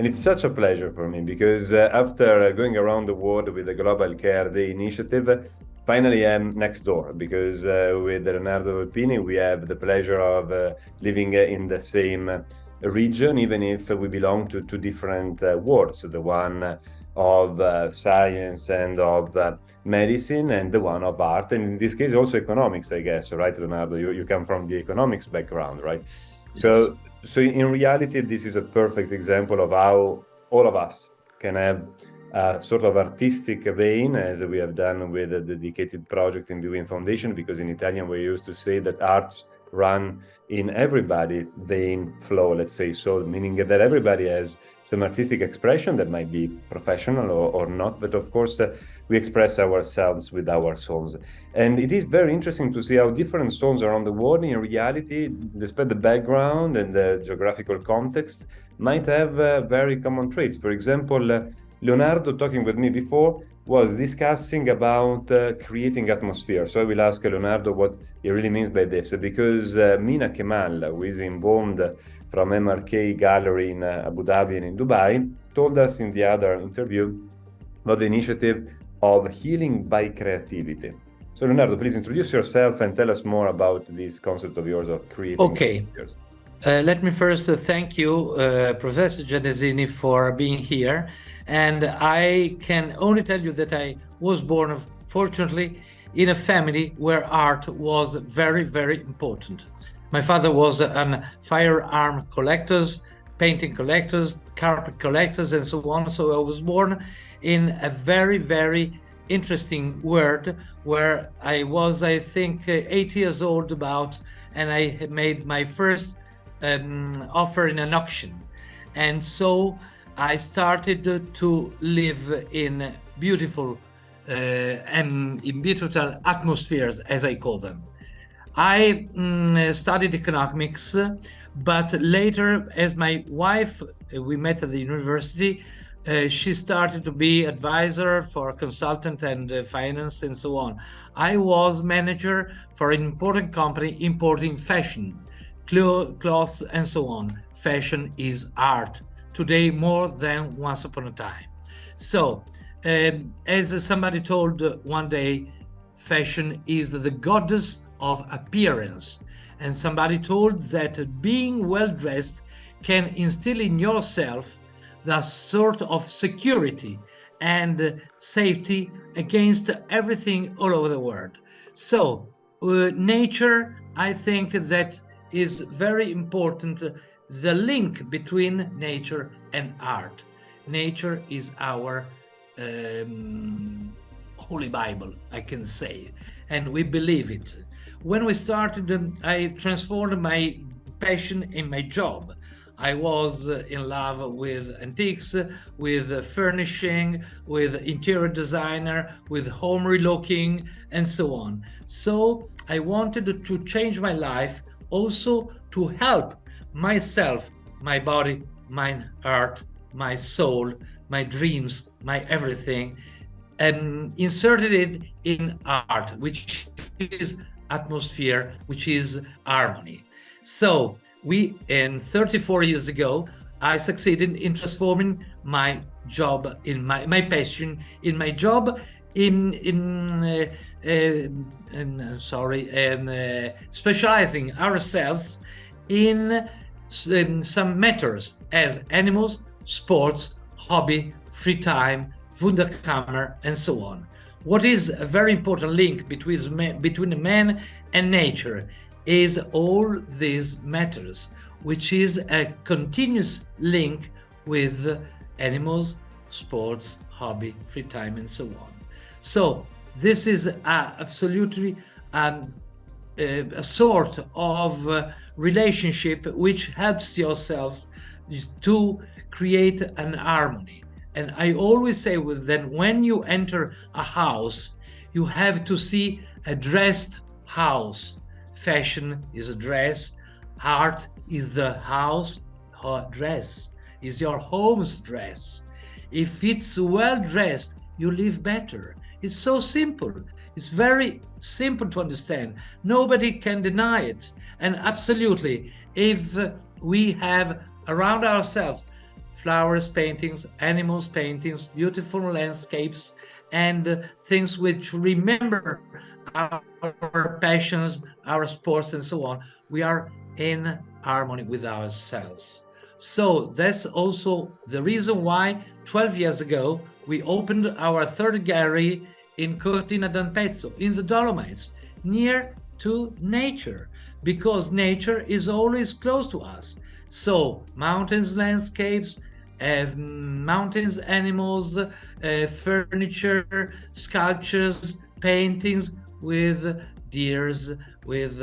And it's such a pleasure for me because after going around the world with the Global Care Day initiative, finally I'm next door because with Leonardo Volpini, we have the pleasure of living in the same region, even if we belong to two different worlds, the one of science and of medicine, and the one of art, and in this case also economics, I guess, right, Leonardo? You come from the economics background, right? Yes. So in reality, this is a perfect example of how all of us can have a sort of artistic vein, as we have done with a dedicated project in the Win Foundation, because in Italian we used to say that arts run in everybody vein flow, let's say, so meaning that everybody has some artistic expression that might be professional or not, but of course we express ourselves with our songs. And it is very interesting to see how different songs around the world in reality, despite the background and the geographical context, might have very common traits. For example, Leonardo, talking with me before, was discussing about creating atmosphere. So I will ask Leonardo what he really means by this, because Mina Kemal, who is involved from MRK Gallery in Abu Dhabi and in Dubai, told us in the other interview about the initiative of healing by creativity. So Leonardo, please introduce yourself and tell us more about this concept of yours of creating. Okay. Let me first thank you, Professor Gianesini, for being here. And I can only tell you that I was born, fortunately, in a family where art was very, very important. My father was a firearm collectors, painting collectors, carpet collectors, and so on. So I was born in a very, very interesting world where I was, I think, 8 years old about, and I had made my first offer in an auction. And so I started to live in beautiful and in beautiful atmospheres, as I call them. I studied economics, but later, as my wife, we met at the university, she started to be advisor for consultant and finance and so on. I was manager for an important company importing fashion, clothes and so on. Fashion is art today more than once upon a time. So as somebody told one day, fashion is the goddess of appearance, and somebody told that being well dressed can instill in yourself the sort of security and safety against everything all over the world. So nature, I think that is very important, the link between nature and art. Nature is our Holy Bible, I can say, and we believe it. When we started, I transformed my passion in my job. I was in love with antiques, with furnishing, with interior designer, with home relooking, and so on. So I wanted to change my life, also to help myself, my body, my heart, my soul, my dreams, my everything, and inserted it in art, which is atmosphere, which is harmony. So we, in 34 years ago, I succeeded in transforming my job in my passion in my job specializing ourselves in some matters as animals, sports, hobby, free time, Wunderkammer, and so on. What is a very important link between man and nature is all these matters, which is a continuous link with animals, sports, hobby, free time, and so on. So this is absolutely a sort of relationship which helps yourselves to create an harmony. And I always say with them, when you enter a house, you have to see a dressed house. Fashion is a dress, art is the house dress, is your home's dress. If it's well dressed, you live better. It's so simple. It's very simple to understand. Nobody can deny it. And absolutely, if we have around ourselves flowers paintings, animals paintings, beautiful landscapes, and things which remember our passions, our sports, and so on. We are in harmony with ourselves. So that's also the reason why 12 years ago we opened our third gallery in Cortina d'Ampezzo, in the Dolomites, near to nature, because nature is always close to us. So mountains, landscapes, mountains, animals, furniture, sculptures, paintings with deers, with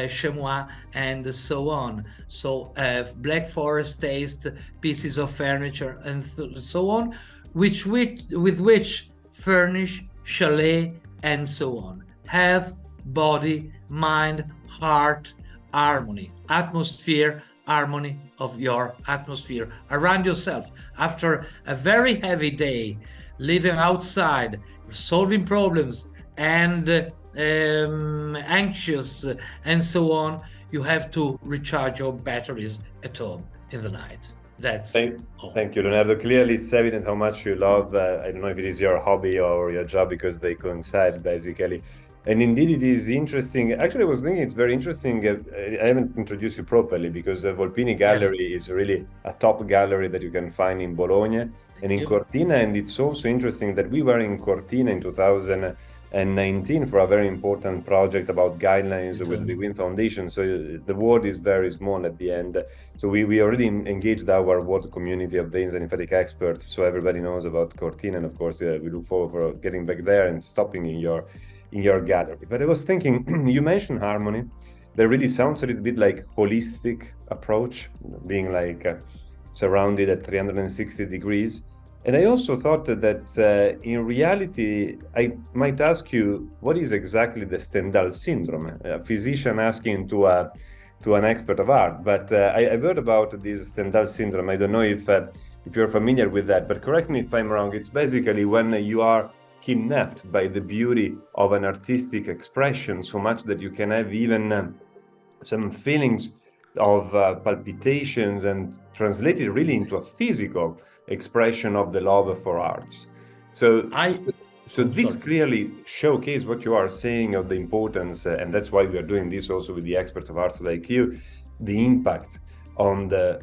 chamois, and so on. So black forest taste, pieces of furniture, and so on, with which furnish chalet, and so on. Health, body, mind, heart, harmony, atmosphere, harmony of your atmosphere around yourself. After a very heavy day, living outside, solving problems, and anxious, and so on, you have to recharge your batteries at home in the night. That's Thank you, Leonardo. Clearly, it's evident how much you love. I don't know if it is your hobby or your job, because they coincide basically. And indeed, it is interesting. Actually, I was thinking it's very interesting. I haven't introduced you properly, because the Volpini Gallery is really a top gallery that you can find in Bologna and in Cortina. And it's also interesting that we were in Cortina in 2019 for a very important project about guidelines with the Wind Foundation. So the world is very small at the end. So we already engaged our world community of veins and lymphatic experts, so everybody knows about Cortina. And of course, we look forward for getting back there and stopping in your gallery. But I was thinking, you mentioned harmony. That really sounds a little bit like holistic approach, being like surrounded at 360 degrees. And I also thought that in reality, I might ask you, what is exactly the Stendhal syndrome? A physician asking to an expert of art. But I've heard about this Stendhal syndrome. I don't know if you're familiar with that, but correct me if I'm wrong. It's basically when you are kidnapped by the beauty of an artistic expression so much that you can have even some feelings of palpitations, and translate it really into a physical expression of the love for arts. So this clearly showcases what you are saying of the importance, and that's why we are doing this also with the experts of arts like you, the impact on the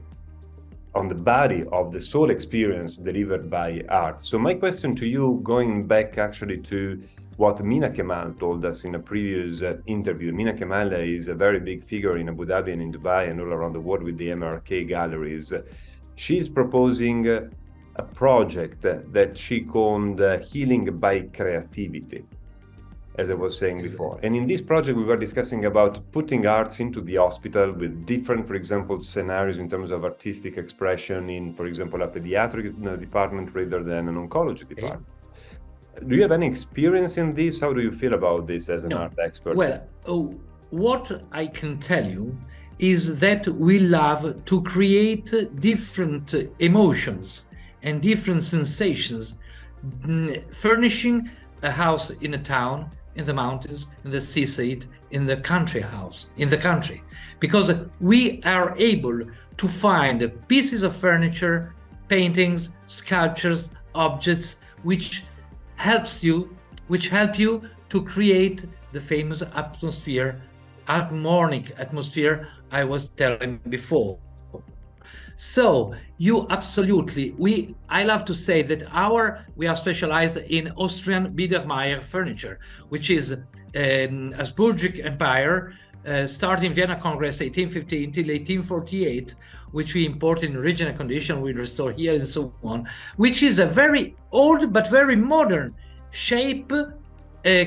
body of the soul experience delivered by art. So my question to you, going back actually to what Mina Kemal told us in a previous interview. Mina Kemal is a very big figure in Abu Dhabi and in Dubai and all around the world with the MRK galleries. She's proposing a project that she called Healing by Creativity, as I was saying before. And in this project, we were discussing about putting arts into the hospital with different, for example, scenarios in terms of artistic expression in, for example, a pediatric department rather than an oncology department. Do you have any experience in this? How do you feel about this as an art expert? Well, what I can tell you is that we love to create different emotions and different sensations, furnishing a house in a town, in the mountains, in the seaside, in the country house, in the country, because we are able to find pieces of furniture, paintings, sculptures, objects, which help you to create the famous atmosphere, harmonic atmosphere I was telling before. So you absolutely, I love to say that we are specialized in Austrian Biedermeier furniture, which is Habsburgic Empire, starting Vienna Congress 1850 until 1848, which we import in original condition, we restore here and so on, which is a very old but very modern shape,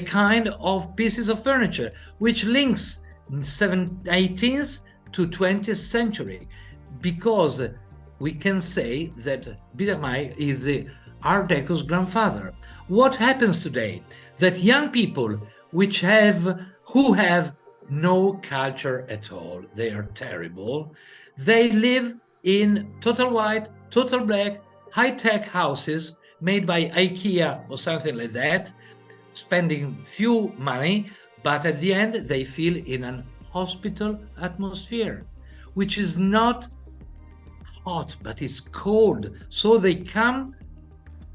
kind of pieces of furniture, which links 18th to 20th century. Because we can say that Biedermeier is the Art Deco's grandfather. What happens today? That young people who have no culture at all, they are terrible. They live in total white, total black, high-tech houses made by IKEA or something like that, spending few money, but at the end they feel in an hospital atmosphere, which is not hot, but it's cold. So they come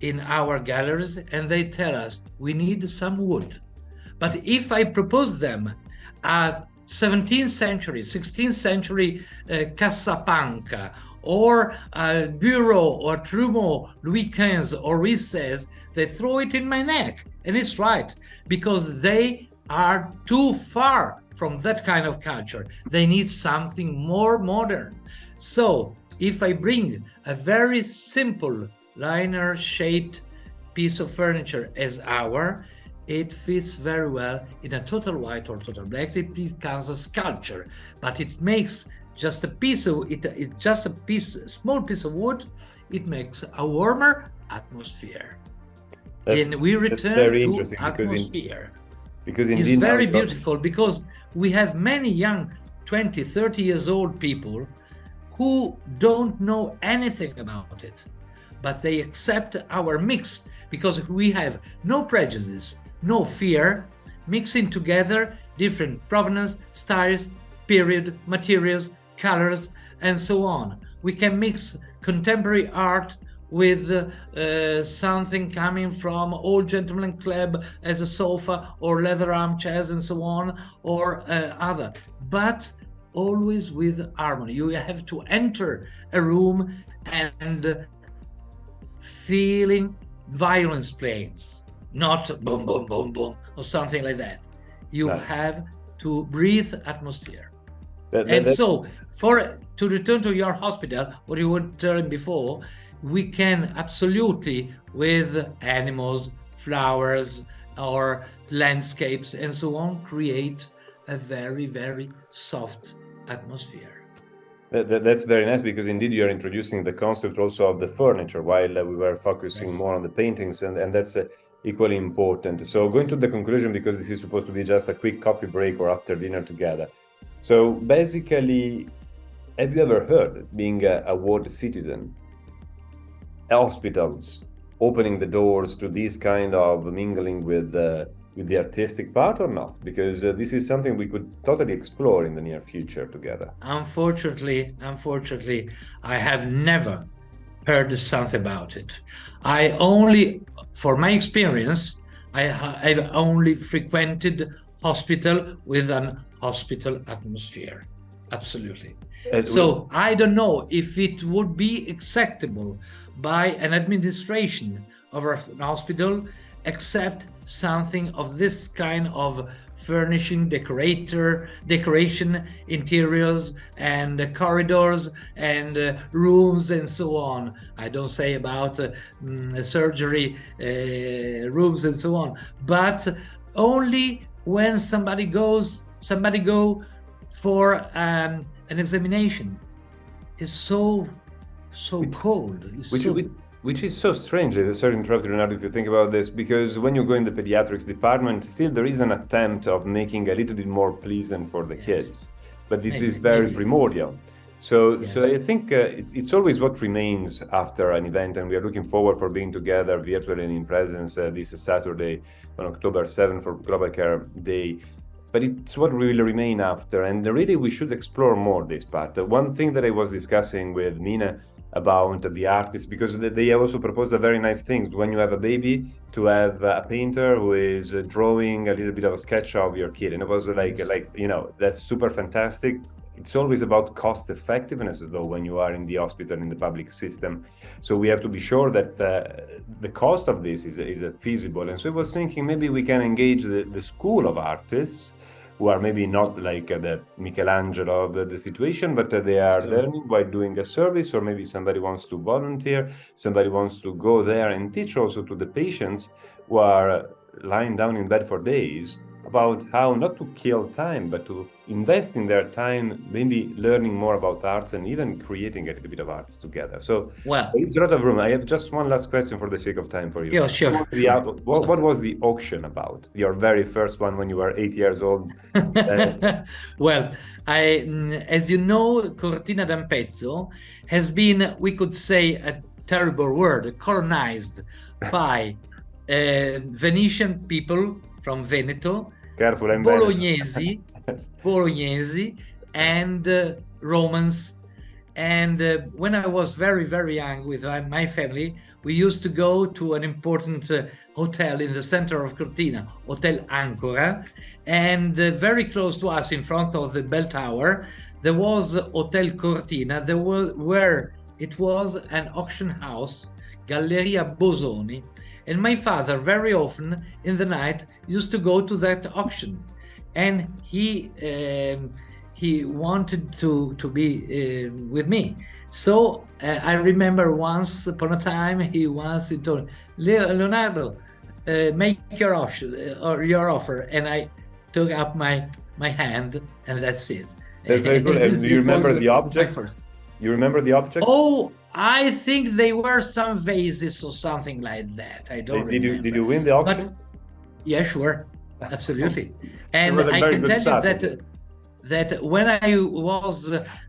in our galleries and they tell us we need some wood. But if I propose them a 17th century, 16th century Casapanca, or a bureau or trumeau, Louis XV or Louis XVI, they throw it in my neck. And it's right, because they are too far from that kind of culture. They need something more modern. So if I bring a very simple linear shaped piece of furniture as our, it fits very well in a total white or total black. It becomes a sculpture, but it makes just a piece of it. It's just a small piece of wood. It makes a warmer atmosphere, and we return to atmosphere. Because it's very beautiful, because we have many young 20, 30 years old people who don't know anything about it, but they accept our mix because we have no prejudices, no fear, mixing together different provenance, styles, period, materials, colors, and so on. We can mix contemporary art with something coming from Old Gentleman Club as a sofa, or leather armchairs and so on, or other, but always with harmony. You have to enter a room and feeling violence planes, not boom, boom, boom, boom, or something like that. You have to breathe atmosphere. So, to return to your hospital, what you were telling before, we can absolutely, with animals, flowers, or landscapes, and so on, create a very, very soft atmosphere. That's very nice, because indeed you're introducing the concept also of the furniture, while we were focusing more on the paintings, and that's equally important. So going to the conclusion, because this is supposed to be just a quick coffee break or after dinner together. So basically, have you ever heard, being a world citizen, hospitals opening the doors to this kind of mingling with the artistic part, or not? Because this is something we could totally explore in the near future together. Unfortunately, I have never heard something about it. I only, for my experience, I've only frequented hospital with an hospital atmosphere. Absolutely. So I don't know if it would be acceptable by an administration of an hospital accept something of this kind of furnishing, decoration, interiors, and corridors, and rooms, and so on. I don't say about surgery rooms and so on, but only when somebody go for an examination. It's so cold. Which is so strange. Sorry to interrupt you, Leonardo, if you think about this, because when you go in the pediatrics department, still there is an attempt of making a little bit more pleasant for the kids. But this is very primordial. So I think it's always what remains after an event, and we are looking forward for being together virtually and in presence this Saturday on October 7th for Global Care Day. But it's what will remain after, and really we should explore more this part. One thing that I was discussing with Mina about the artists, because they also proposed a very nice thing. When you have a baby, to have a painter who is drawing a little bit of a sketch of your kid. And it was like, you know, that's super fantastic. It's always about cost effectiveness, as though when you are in the hospital, in the public system. So we have to be sure that the cost of this is feasible. And so I was thinking maybe we can engage the school of artists, who are maybe not like the Michelangelo of the situation, but they are learning by doing a service, or maybe somebody wants to volunteer, somebody wants to go there and teach also to the patients who are lying down in bed for days about how not to kill time, but to invest in their time, maybe learning more about arts and even creating a little bit of arts together. So it's a lot of room. I have just one last question for the sake of time for you. Yeah, sure. What was the auction about? Your very first one when you were 8 years old? Well, as you know, Cortina d'Ampezzo has been, we could say, a terrible word, colonized by Venetian people from Veneto, Bolognese, and Romans, And when I was very, very young with my family, we used to go to an important hotel in the center of Cortina, Hotel Ancora. And very close to us, in front of the bell tower, there was Hotel Cortina, where it was an auction house, Galleria Bosoni. And my father, very often in the night, used to go to that auction. And he wanted to be with me. So I remember once upon a time he told Leonardo, make your offer, and I took up my hand, and that's it. That's very good. And do you remember the object? You remember the object? Oh, I think they were some vases or something like that. I don't remember. Did you win the auction? But, yeah, sure, absolutely. And I can tell you that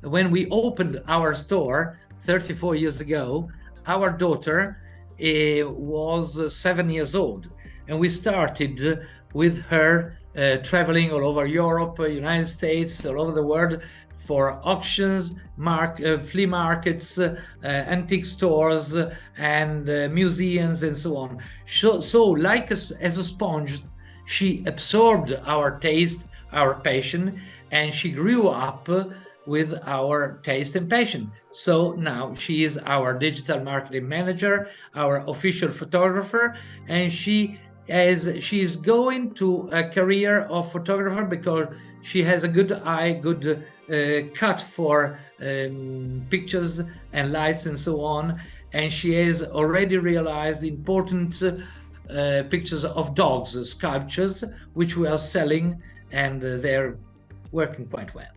when we opened our store 34 years ago, our daughter was 7 years old, and we started with her traveling all over Europe, United States, all over the world for auctions, flea markets, antique stores, and museums, and so on. So like as a sponge, she absorbed our taste, our passion, and she grew up with our taste and passion. So now she is our digital marketing manager, our official photographer, and she is going to a career of photographer because she has a good eye, good cut for pictures and lights and so on. And she has already realized important pictures of dogs, sculptures, which we are selling, and they're working quite well.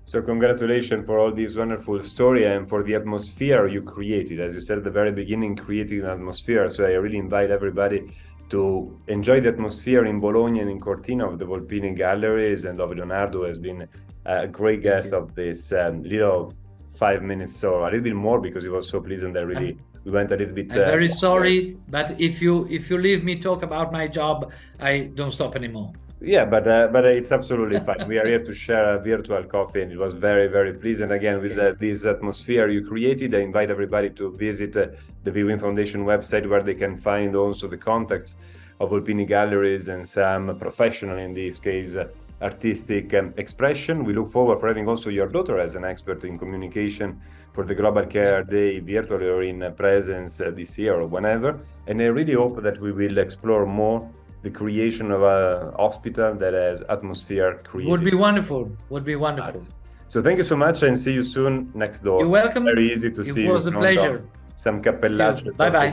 So congratulations for all this wonderful story and for the atmosphere you created. As you said at the very beginning, creating an atmosphere. So I really invite everybody to enjoy the atmosphere in Bologna and in Cortina of the Volpini galleries, and Leonardo has been a great guest of this little 5 minutes, so a little bit more, because it was so pleasant that really we went a little bit. I'm very sorry, but if you leave me talk about my job, I don't stop anymore. Yeah, but it's absolutely fine. We are here to share a virtual coffee, and it was very, very pleasant. Again, with this atmosphere you created, I invite everybody to visit the Viewing Foundation website, where they can find also the contacts of Volpini Galleries and some professional, in this case, artistic expression. We look forward for having also your daughter as an expert in communication for the Global Care Day, virtually or in presence this year or whenever. And I really hope that we will explore more the creation of a hospital that has atmosphere created. Would be wonderful. Would be wonderful. So thank you so much, and see you soon next door. You're welcome. Very easy to see you. It was a pleasure. Some cappellacci Bye-bye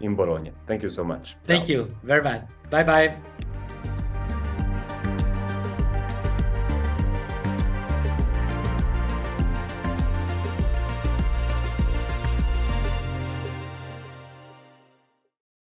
in Bologna. Thank you so much. Thank you very much. Bye-bye.